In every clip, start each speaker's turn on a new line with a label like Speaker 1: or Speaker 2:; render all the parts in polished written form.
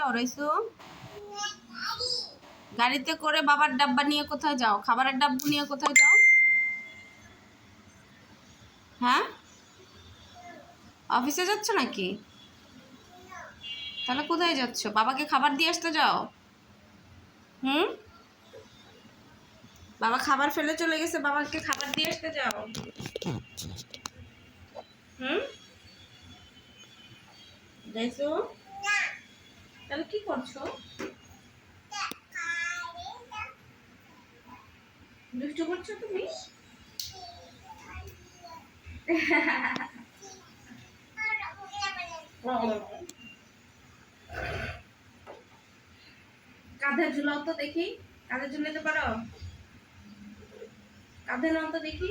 Speaker 1: যাও রাইসু? গাড়িতে করে বাবার ডাব্বা নিয়ে কোথায় যাও? খাবারের ডাব্বু নিয়ে কোথায় যাও? হ্যাঁ, অফিসে যাচ্ছ নাকি? তাহলে কোথায় যাচ্ছ? বাবাকে খাবার দিয়ে আসতে যাও। হুম, বাবা খাবার ফেলে চলে গেছে, বাবাকে খাবার দিয়ে আসতে যাও। হুম, যাইছো? তাহলে কি করছো? দুষ্টু করছো তুমি? কাঁধে ঝুলাও তো দেখি। কাঁধে ঝুলাতে পারো? কাঁধে নাও তো দেখি।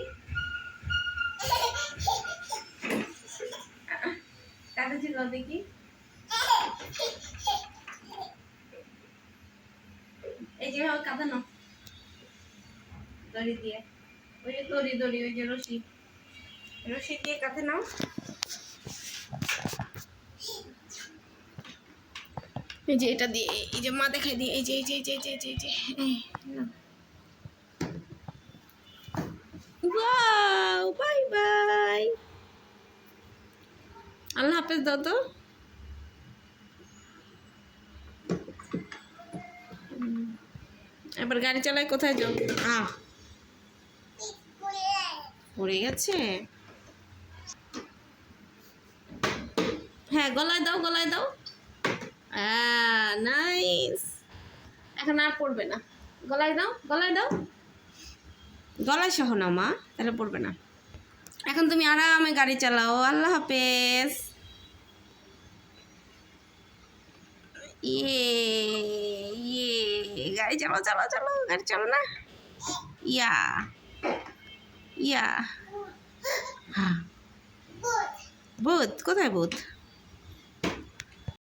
Speaker 1: কাঁধে ঝুলাও দেখি। এই যে কাঁধে নাও, দড়ি দিয়ে। ওই যে দড়ি দড়ি, ওই যে রশি, রশি দিয়ে কাঁধে নাও। এই যে এটা দিয়ে, এই যে মা দেখাই দিয়ে, এই যে এই যে এই যে এই যে এই যে ওয়াও, বাই বাই, আল্লাহ হাফেজ দাও তো। এবার গাড়ি চালায় কোথায় যাও? পড়ে গেছে। হ্যাঁ, গলায় দাও, গলায় দাও। নাইস। এখন আর পড়বে না। গলায় দাও, গলায় দাও। গলায় সহ নাও মা, তাহলে পড়বে না। এখন তুমি আরামে গাড়ি চালাও। আল্লাহ হাফেজ। ইয়ে ইয়ে, গাড়ি চালাও, চালাও, চালাও, গাড়ি চালো না। ইয়া ইয়া। হ্যাঁ, ভূত কোথায়? ভূত